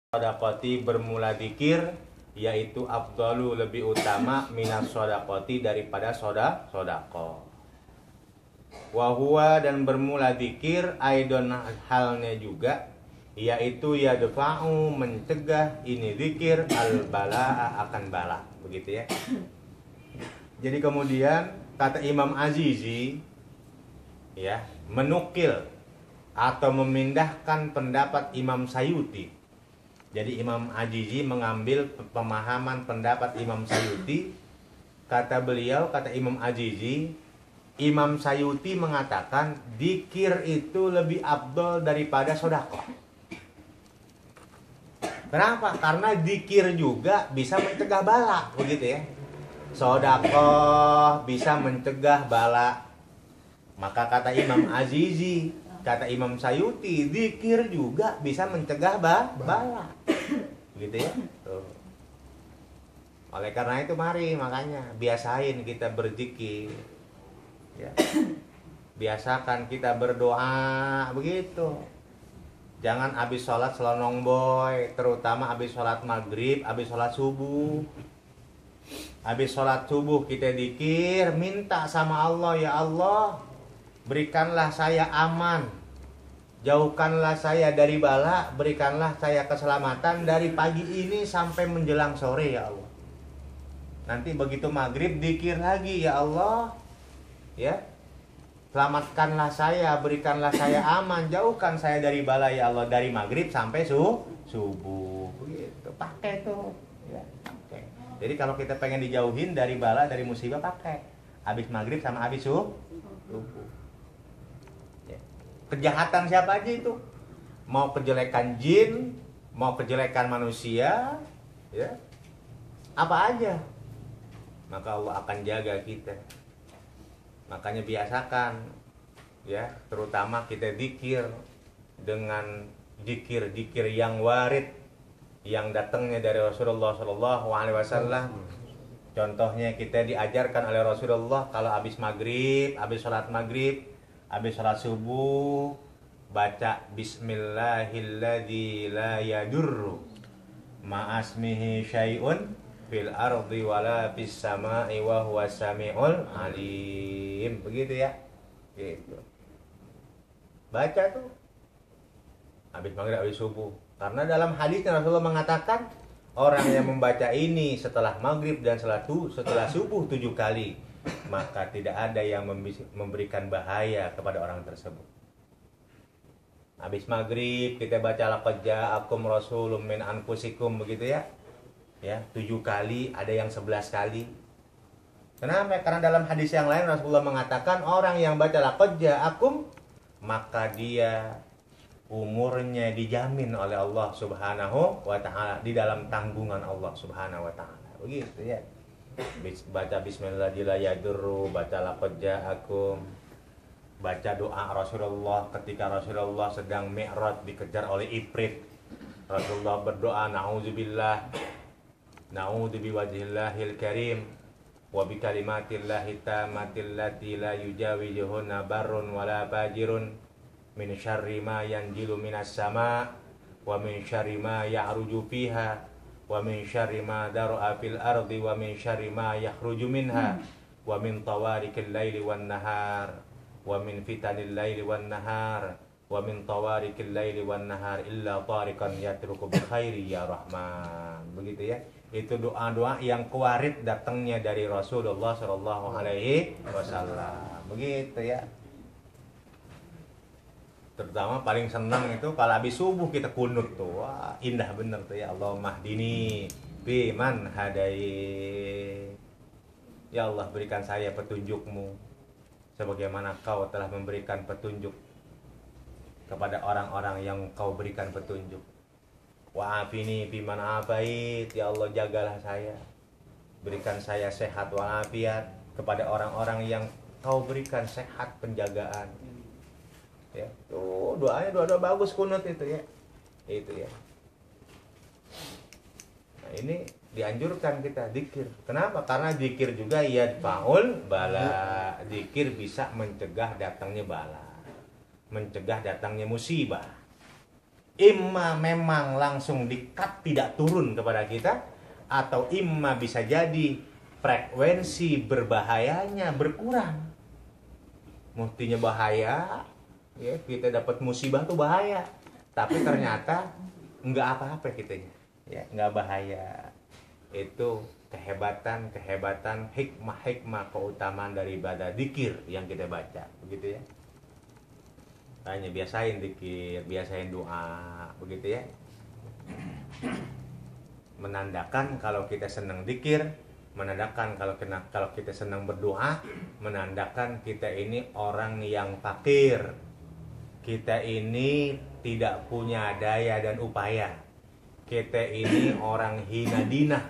sodakoti bermula dikir, yaitu afdalu lebih utama minas sodakoti daripada sodako. Wahua dan bermula dikir aidon halnya juga, yaitu yadfa'u mencegah ini dikir al bala akan bala, begitu ya. Jadi kemudian kata Imam Azizi ya, menukil atau memindahkan pendapat Imam Sayuti. Jadi Imam Azizi mengambil pemahaman pendapat Imam Sayuti. Kata beliau, kata Imam Azizi, Imam Sayuti mengatakan dikir itu lebih afdol daripada sodako. Kenapa? Karena dikir juga bisa mencegah bala, begitu ya. Sodako bisa mencegah bala. Maka kata Imam Azizi, kata Imam Sayuti, zikir juga bisa mencegah bala. Gitu ya. Tuh. Oleh karena itu mari makanya biasain kita berzikir. Ya. Biasakan kita berdoa begitu. Jangan habis sholat selonong boy, terutama habis sholat maghrib, habis sholat subuh. Habis sholat subuh kita zikir, minta sama Allah, ya Allah, berikanlah saya aman, jauhkanlah saya dari bala, berikanlah saya keselamatan dari pagi ini sampai menjelang sore, ya Allah. Nanti begitu maghrib zikir lagi, ya Allah, ya, selamatkanlah saya, berikanlah saya aman, jauhkan saya dari bala, ya Allah, dari maghrib sampai subuh. Begitu, pakai tuh, ya, pakai. Jadi kalau kita pengen dijauhin dari bala, dari musibah, pakai habis maghrib sama habis subuh. Kejahatan siapa aja itu, mau kejelekan jin, mau kejelekan manusia, ya, apa aja, maka Allah akan jaga kita. Makanya biasakan, ya, terutama kita zikir dengan zikir yang warid, yang datangnya dari Rasulullah SAW. Contohnya kita diajarkan oleh Rasulullah kalau habis maghrib, habis sholat maghrib, habis sholat subuh, baca Bismillahilladzi la yadurru ma'asmihi syai'un fil ardi wala fis sama'i wa huwas sami'ul alim. Begitu ya. Gitu. Baca tuh habis maghrib, habis subuh. Karena dalam hadis Rasulullah mengatakan orang yang membaca ini setelah maghrib dan setelah subuh 7 kali, maka tidak ada yang memberikan bahaya kepada orang tersebut. Habis maghrib kita baca laqad ja'akum rasulun min anfusikum, begitu ya. Ya, 7 kali, ada yang 11 kali. Kenapa? Karena dalam hadis yang lain Rasulullah mengatakan orang yang baca laqad ja'akum, maka dia umurnya dijamin oleh Allah Subhanahu wa taala di dalam tanggungan Allah Subhanahu wa taala. Begitu ya. Baca Bismillahirrahmanirrahim, baca laqad ja'akum, baca doa Rasulullah ketika Rasulullah sedang mi'raj dikejar oleh ifrit. Rasulullah berdoa, na'udzubillah, na'udzu biwajhillahil karim wa bi kalimatillahi tammatil lati la yujawizuhunna barrun wala fajirun min syarri ma yanjilu minas sama wa min syarri ma ya'ruju fiha wa min syarri ma dar'a fil ardi wa min syarri ma yakhruju minha wa min tawarikil laili wan nahar wa min fitanil laili wan nahar wa min tawarikil laili wan nahar illa tarikan yatruku bi khairi ya rahman. Begitu ya. Itu doa-doa yang kuarit datangnya dari Rasulullah sallallahu alaihi wasallam. Begitu ya. Terutama paling senang itu kalau habis subuh kita kunut tuh. Wah, indah bener tuh ya. Allahumma hdini biman hadai. Ya Allah, berikan saya petunjuk-Mu sebagaimana Kau telah memberikan petunjuk kepada orang-orang yang Kau berikan petunjuk. Wa afini biman afait. Ya Allah, jagalah saya. Berikan saya sehat walafiat kepada orang-orang yang Kau berikan sehat penjagaan. Ya, tuh doanya doa bagus kunut itu ya. Itu ya. Nah, ini dianjurkan kita zikir. Kenapa? Karena zikir juga yadfaul bala. Zikir bisa mencegah datangnya bala, mencegah datangnya musibah. Imma memang langsung di-cut tidak turun kepada kita, atau imma bisa jadi frekuensi berbahayanya berkurang. Mestinya bahaya, ya kita dapat musibah tuh bahaya, tapi ternyata nggak apa-apa kitanya, ya nggak bahaya. Itu kehebatan hikmah keutamaan dari ibadah dzikir yang kita baca, begitu ya. Hanya biasain dzikir, biasain doa, begitu ya. Menandakan kalau kita senang dzikir, menandakan kalau kita senang berdoa, menandakan kita ini orang yang fakir. Kita ini tidak punya daya dan upaya. Kita ini orang hina dinah.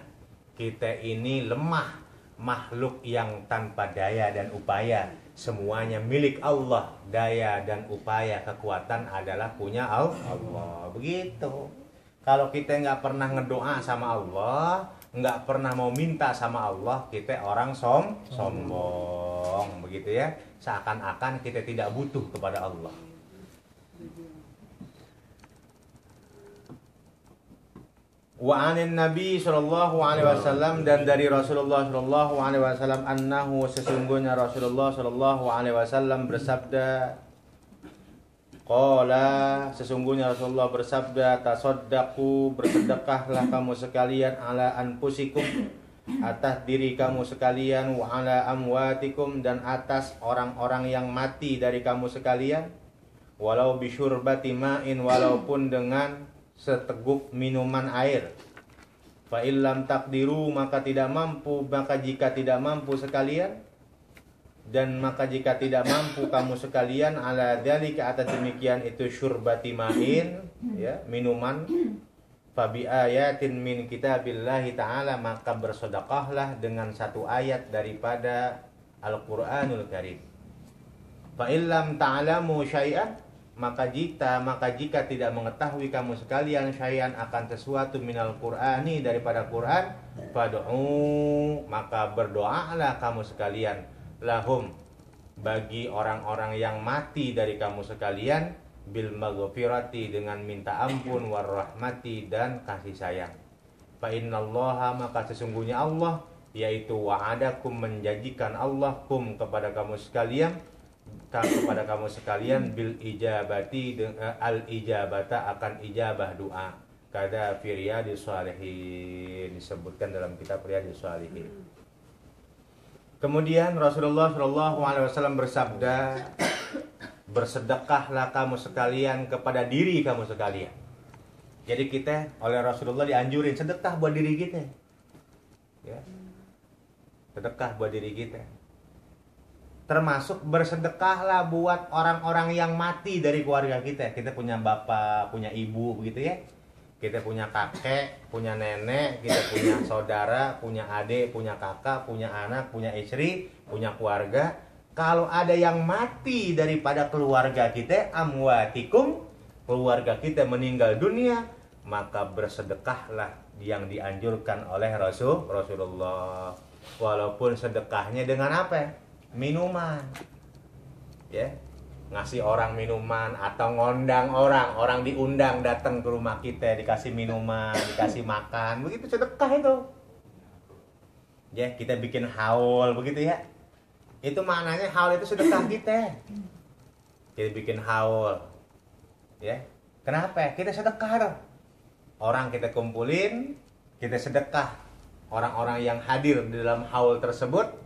Kita ini lemah, makhluk yang tanpa daya dan upaya. Semuanya milik Allah. Daya dan upaya, kekuatan adalah punya Allah. Begitu. Kalau kita nggak pernah ngedoa sama Allah, nggak pernah mau minta sama Allah, kita orang sombong. Begitu ya. Seakan-akan kita tidak butuh kepada Allah. Wa anin Nabi sallallahu alaihi wasallam, dan dari Rasulullah sallallahu alaihi wasallam, annahu sesungguhnya Rasulullah sallallahu alaihi wasallam bersabda, qala sesungguhnya Rasulullah bersabda, tasaddaqu bersedekahlah kamu sekalian ala anfusikum atas diri kamu sekalian, wa ala amwatikum dan atas orang-orang yang mati dari kamu sekalian, walau bisyurbati ma'in walaupun dengan seteguk minuman air. Fa illam taqdiru maka jika tidak mampu sekalian, dan maka jika tidak mampu kamu sekalian ala dzalika atas demikian itu syurbati ma'in, ya, minuman, fa bi ayatin min kitabillahi ta'ala maka bersedekahlah dengan satu ayat daripada Al-Qur'anul Karim. Fa illam ta'lamu syai'an maka jika tidak mengetahui kamu sekalian syai'an akan sesuatu minal Qur'ani daripada Quran, fad'u maka berdoalah kamu sekalian lahum bagi orang-orang yang mati dari kamu sekalian, bil maghfirati dengan minta ampun, warahmati dan kasih sayang. Fa innallaha maka sesungguhnya Allah, yaitu wa'adakum menjanjikan Allah kum kepada kamu sekalian bil ijabati al ijabata akan ijabah doa, kada fi riyadis shalihin, disebutkan dalam kitab Riyadis Shalihin. Kemudian Rasulullah Shallallahu alaihi wasallam bersabda, bersedekahlah kamu sekalian kepada diri kamu sekalian. Jadi kita oleh Rasulullah dianjurin sedekah buat diri kita, ya, sedekah buat diri kita. Termasuk bersedekahlah buat orang-orang yang mati dari keluarga kita. Kita punya bapak, punya ibu, begitu ya. Kita punya kakek, punya nenek, kita punya saudara, punya adik, punya kakak, punya anak, punya istri, punya keluarga. Kalau ada yang mati daripada keluarga kita, amwatikum, keluarga kita meninggal dunia, maka bersedekahlah yang dianjurkan oleh Rasulullah. Walaupun sedekahnya dengan apa? Minuman, ya, ngasih orang minuman atau ngondang orang diundang datang ke rumah kita, dikasih minuman, dikasih makan, begitu sedekah itu. Ya, kita bikin haul begitu ya. Itu maknanya haul itu sedekah kita. Kita bikin haul. Ya. Kenapa? Kita sedekah dong. Orang kita kumpulin, kita sedekah. Orang-orang yang hadir di dalam haul tersebut,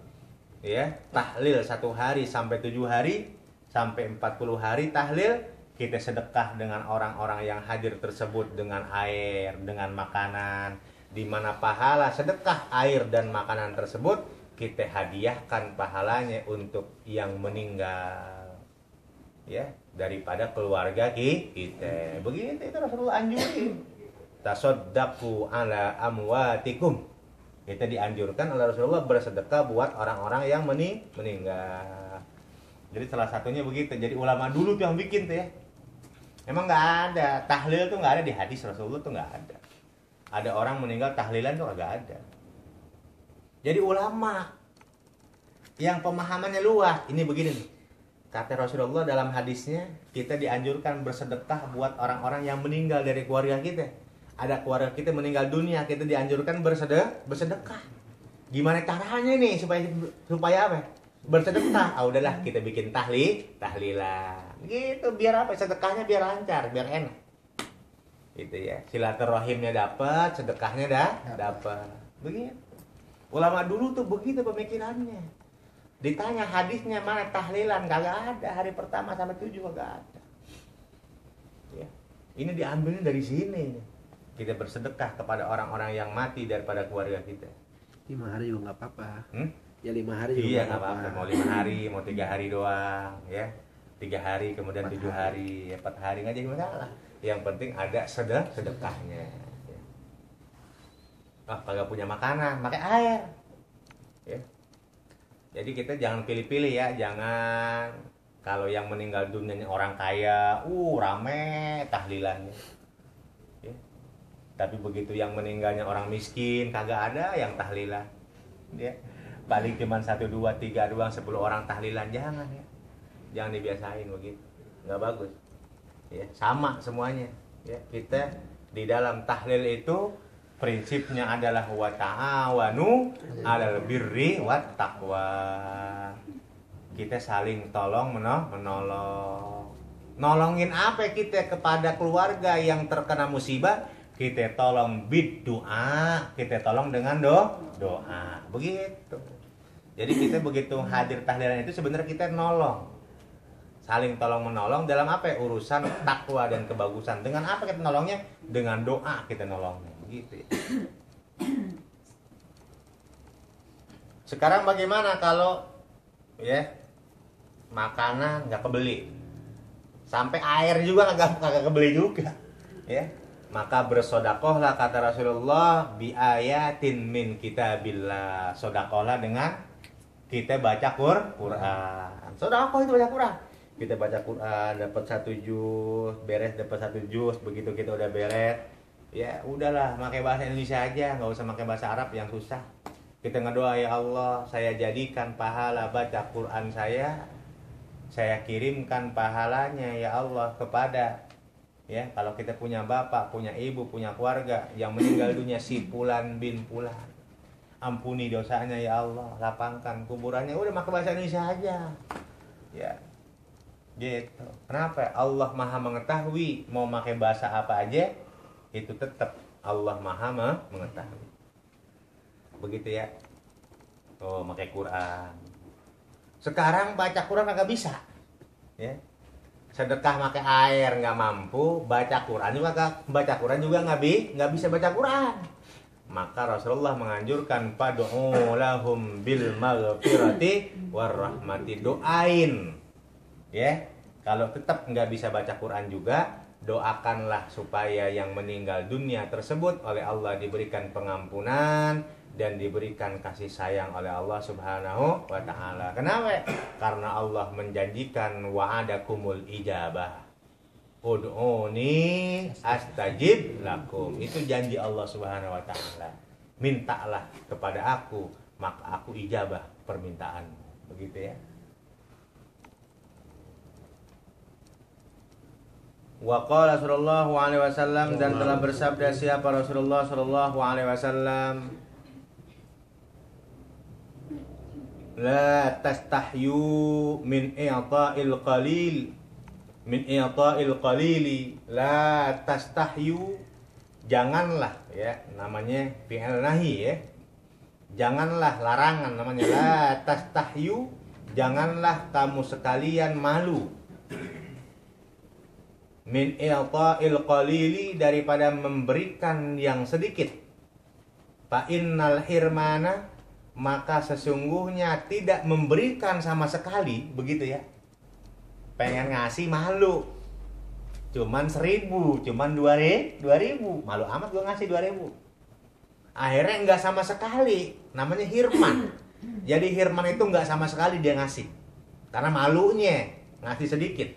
ya, tahlil 1 hari sampai 7 hari sampai 40 hari tahlil, kita sedekah dengan orang-orang yang hadir tersebut dengan air, dengan makanan, di mana pahala sedekah air dan makanan tersebut kita hadiahkan pahalanya untuk yang meninggal, ya, daripada keluarga kita. Begitu itu Rasulullah anjurin. Tasaddaqu ala amwatikum. Kita dianjurkan oleh Rasulullah bersedekah buat orang-orang yang meninggal. Jadi salah satunya begitu. Jadi ulama dulu tuh yang bikin tuh ya. Emang nggak ada tahlil tuh, nggak ada di hadis Rasulullah tuh, nggak ada. Ada orang meninggal tahlilan tuh nggak ada. Jadi ulama yang pemahamannya luas ini begini nih. kata Rasulullah dalam hadisnya, kita dianjurkan bersedekah buat orang-orang yang meninggal dari keluarga kita. Ada keluarga kita meninggal dunia, kita dianjurkan bersedekah. Gimana caranya nih supaya apa? Bersedekah. Ah udahlah, kita bikin tahlilan. Gitu biar apa? Sedekahnya biar lancar, biar enak. Gitu ya. Silaturahimnya dapat, sedekahnya dapat. Begitu. Ulama dulu tuh begitu pemikirannya. Ditanya hadisnya mana tahlilan, kagak ada. Hari pertama sampai 7 kagak ada. Ya. Ini diambilnya dari sini. Kita bersedekah kepada orang-orang yang mati daripada keluarga kita. 5 hari juga nggak apa-apa. Ya 5 hari juga iya nggak apa-apa. Mau 5 hari, mau 3 hari doang, ya. 3 hari, kemudian 7 hari, 4 hari nggak jadi masalah. Yang penting ada sedekahnya. Ya. Kagak punya makanan, pakai air. Ya. Jadi kita jangan pilih-pilih ya, jangan kalau yang meninggal dunia orang kaya, rame tahlilannya. Ya. Tapi begitu yang meninggalnya orang miskin, kagak ada yang tahlilan. Ya. Paling cuma 1, 2, 3 doang, 10 orang tahlilan, jangan ya. Jangan dibiasain begitu. Nggak bagus. Ya, sama semuanya. Ya, kita di dalam tahlil itu prinsipnya adalah wa ta'awanu 'alal birri wat taqwa. Kita saling tolong menolong. Nolongin apa kita kepada keluarga yang terkena musibah? Kita tolong bid-doa, kita tolong dengan doa. Begitu. Jadi kita begitu hadir tahlilan itu sebenarnya kita nolong. Saling tolong menolong dalam apa ya? Urusan takwa dan kebagusan. Dengan apa kita nolongnya? Dengan doa kita nolongnya. Gitu ya. Sekarang bagaimana kalau ya makanan nggak kebeli, sampai air juga nggak kebeli juga, ya maka bersodakohlah kata Rasulullah bi ayatin min kitabillah. Sodakohlah dengan kita baca Quran. Sodakoh itu baca Quran. Kita baca Quran dapat 1 juz, beres dapat 1 juz, begitu kita udah beres. Ya udahlah, pakai bahasa Indonesia aja, nggak usah pakai bahasa Arab yang susah. Kita ngedoa, ya Allah, saya jadikan pahala baca Quran saya kirimkan pahalanya ya Allah kepada, ya kalau kita punya bapak, punya ibu, punya keluarga yang meninggal dunia si Fulan bin Fulan, ampuni dosanya ya Allah, lapangkan kuburannya. Udah pakai bahasa Indonesia aja, ya gitu. Kenapa? Allah Maha mengetahui, mau pakai bahasa apa aja itu tetap Allah Maha mengetahui. Begitu ya. Pakai Quran. Sekarang baca Quran nggak bisa. Ya. Sedekah pakai air nggak mampu, baca Quran juga nggak bisa baca Quran. Maka Rasulullah menganjurkan pad'u lahum bil maghfirati warahmati. Doain. Ya. Kalau tetap nggak bisa baca Quran juga, doakanlah supaya yang meninggal dunia tersebut oleh Allah diberikan pengampunan dan diberikan kasih sayang oleh Allah Subhanahu wa ta'ala. Kenapa? Karena Allah menjanjikan wa'adakumul ijabah. Ud'uni astajib lakum. Itu janji Allah Subhanahu wa ta'ala. Mintalah kepada aku, maka aku ijabah permintaan. Begitu ya. Wa qala sallallahu alaihi wasallam, dan telah bersabda siapa Rasulullah sallallahu alaihi wasallam, la tastahyu min i'ta'il qalili, la tastahyu, janganlah, ya namanya fi'il nahi ya, janganlah, larangan namanya, la tastahyu, janganlah kamu sekalian malu, min i'ta'il qalili, daripada memberikan yang sedikit. Fa innal hirmana, maka sesungguhnya tidak memberikan sama sekali, begitu ya. Pengen ngasih malu. Cuman 1.000, cuman 2.000, malu amat gua ngasih 2.000. Akhirnya enggak sama sekali, namanya hirman. Jadi hirman itu enggak sama sekali dia ngasih. Karena malunya ngasih sedikit.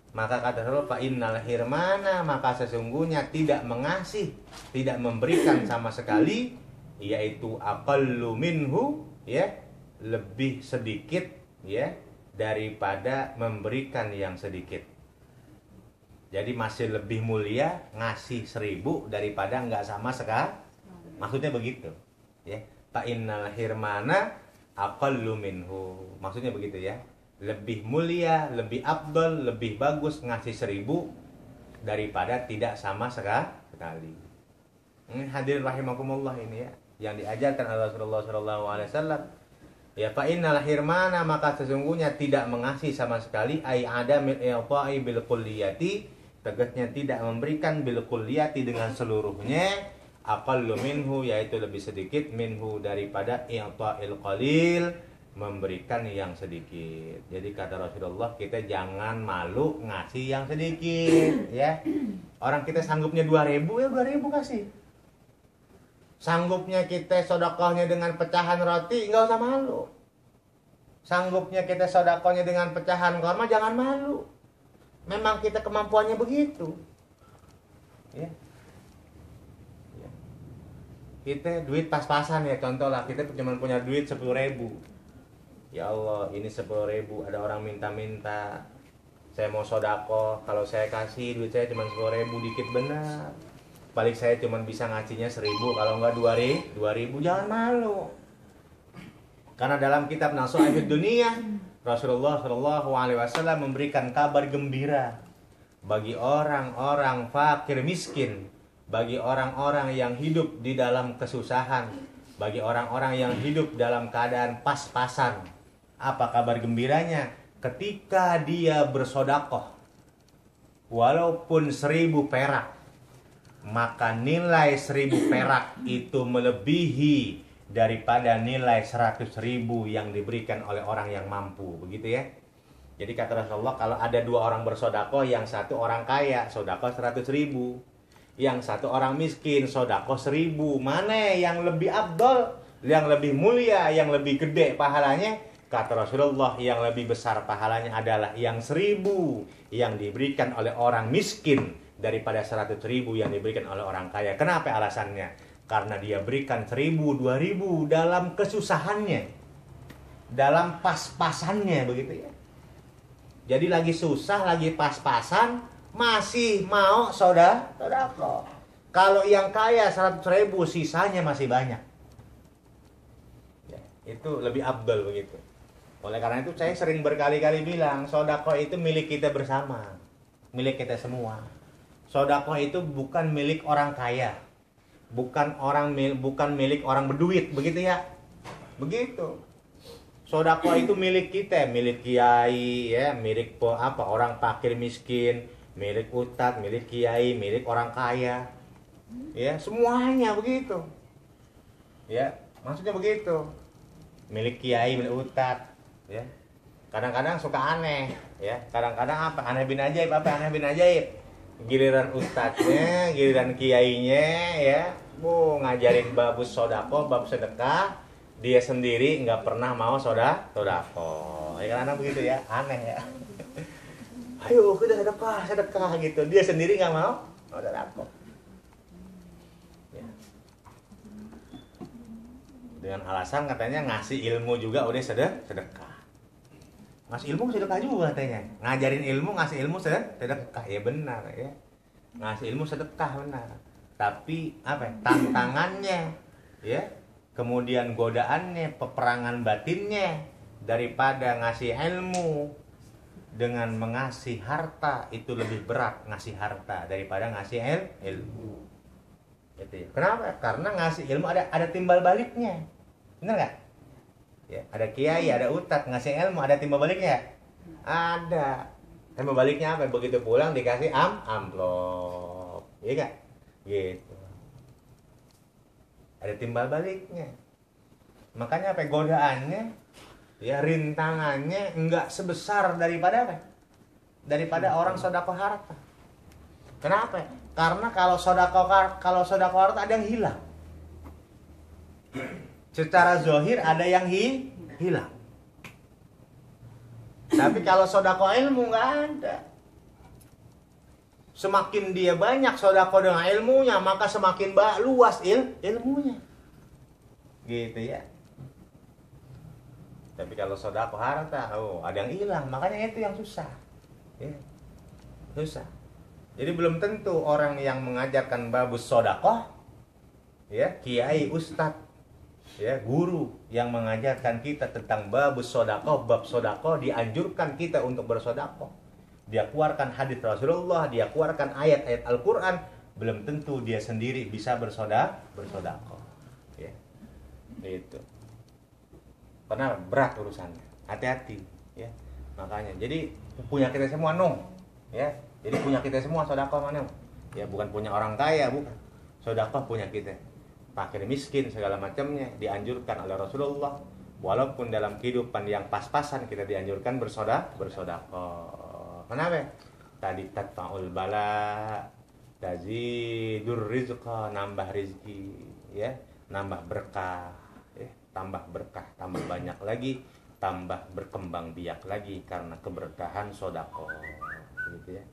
Maka kata Rasulullah, fa innal hirmana, maka sesungguhnya tidak mengasih, tidak memberikan sama sekali, yaitu aqallu minhu, ya, lebih sedikit, ya, daripada memberikan yang sedikit. Jadi masih lebih mulia ngasih 1000 daripada nggak sama sekali. Maksudnya begitu, ya. Fa innal hirmana aqallu minhu. Maksudnya begitu ya. Lebih mulia, lebih afdal, lebih bagus ngasih 1000 daripada tidak sama sekali. Ini hadirin rahimakumullah ini ya, yang diajarkan oleh Rasulullah SAW. Ya, fa innal hirmana, maka sesungguhnya tidak mengasih sama sekali, ai adamil i'ta'i bil kulliyati, tegasnya tidak memberikan bil kulliyati dengan seluruhnya, aqallu minhu, yaitu lebih sedikit, minhu daripada i'ta'il qalil, memberikan yang sedikit. Jadi kata Rasulullah, kita jangan malu ngasih yang sedikit ya. Orang kita sanggupnya 2.000, ya 2.000 kasih. Sanggupnya kita sedekahnya dengan pecahan roti, enggak usah malu. Sanggupnya kita sedekahnya dengan pecahan korma, jangan malu. Memang kita kemampuannya begitu. Ya. Ya. Kita duit pas-pasan ya, contoh lah, kita cuma punya duit 10.000. Ya Allah, ini 10.000, ada orang minta-minta, saya mau sedekah, kalau saya kasih duit saya cuma 10.000, dikit benar. Paling saya cuma bisa ngasihnya 1.000, kalau enggak 2.000, jangan malu. Karena dalam kitab Nasihatul Dunia, Rasulullah SAW memberikan kabar gembira bagi orang-orang fakir miskin, bagi orang-orang yang hidup di dalam kesusahan, bagi orang-orang yang hidup dalam keadaan pas-pasan. Apa kabar gembiranya? Ketika dia bersedekah, walaupun 1.000 perak, maka nilai 1.000 perak itu melebihi daripada nilai 100.000 yang diberikan oleh orang yang mampu, begitu ya. Jadi kata Rasulullah, kalau ada 2 orang bersedekah, yang satu orang kaya, sedekah 100.000, yang satu orang miskin, sedekah 1.000, mana yang lebih afdal, yang lebih mulia, yang lebih gede pahalanya? Kata Rasulullah, yang lebih besar pahalanya adalah yang 1.000 yang diberikan oleh orang miskin daripada 100.000 yang diberikan oleh orang kaya. Kenapa alasannya? Karena dia berikan 1.000, 2.000 dalam kesusahannya, dalam pas-pasannya, begitu ya. Jadi lagi susah, lagi pas-pasan, masih mau sedekah. Kalau yang kaya 100.000, sisanya masih banyak. Ya, itu lebih afdal begitu. Oleh karena itu saya sering berkali-kali bilang, sedekah itu milik kita bersama, milik kita semua. Sedekah itu bukan milik orang kaya, bukan milik orang berduit, begitu ya. Begitu. Sedekah itu milik kita, milik kiai ya, milik orang fakir miskin, milik ustadz, milik kiai, milik orang kaya. Ya, semuanya begitu. Ya, maksudnya begitu. Milik kiai, milik ustadz, ya. Kadang-kadang suka aneh, ya. Kadang-kadang aneh bin ajaib, aneh bin ajaib. Giliran ustadznya, giliran kiainya, ya, ngajarin bab sedekah, bab sedekah, dia sendiri nggak pernah mau sedekah. Ya kan, begitu ya, aneh ya. Ayo kita sedekah gitu, dia sendiri nggak mau sedekah. Ya. Dengan alasan katanya ngasih ilmu juga udah sedekah. Ngasih ilmu sedekah juga katanya. Ngajarin ilmu, ngasih ilmu sedekah. Ya benar ya. Ngasih ilmu sedekah benar. Tapi tantangannya ya, kemudian godaannya, peperangan batinnya daripada ngasih ilmu dengan mengasih harta, itu lebih berat ngasih harta daripada ngasih ilmu. Gitu ya. Kenapa? Karena ngasih ilmu ada timbal baliknya. Benar nggak? Ya, ada kiai, ada ustadz ngasih ilmu, ada timbal baliknya? Ada. Timbal baliknya apa? Begitu pulang dikasih amplop. Iya nggak? Gitu. Ada timbal baliknya. Makanya godaannya, ya rintangannya enggak sebesar daripada daripada orang sedekah harta. Kenapa? Karena kalau sedekah harta ada yang hilang. Secara zahir ada yang hilang. Tapi kalau sedekah ilmu nggak ada. Semakin dia banyak sedekah dengan ilmunya, maka semakin luas ilmunya. Gitu ya. Tapi kalau sodako harta, ada yang hilang. Makanya itu yang susah. Ya, susah. Jadi belum tentu orang yang mengajarkan babus sodakoh, ya, kiai, ustadz, ya, guru yang mengajarkan kita tentang babus sodakoh, bab sodakoh, dianjurkan kita untuk bersodakoh. Dia keluarkan hadits Rasulullah, dia keluarkan ayat-ayat Al-Quran, belum tentu dia sendiri bisa bersodakoh. Ya, itu. Karena berat urusannya. Hati-hati, ya. Makanya, jadi punya kita semua ya. Jadi punya kita semua sodakoh mana? Ya, bukan punya orang kaya, bukan. Sodakoh punya kita. Fakir miskin segala macamnya dianjurkan oleh Rasulullah. Walaupun dalam kehidupan yang pas-pasan kita dianjurkan bersodakoh. Kenapa? Tadi tatfa'ul bala, tazidur rizqa, nambah rezeki, ya, nambah berkah, ya, tambah berkah, tambah banyak lagi, tambah berkembang biak lagi karena keberkahan sodakoh, gitu ya.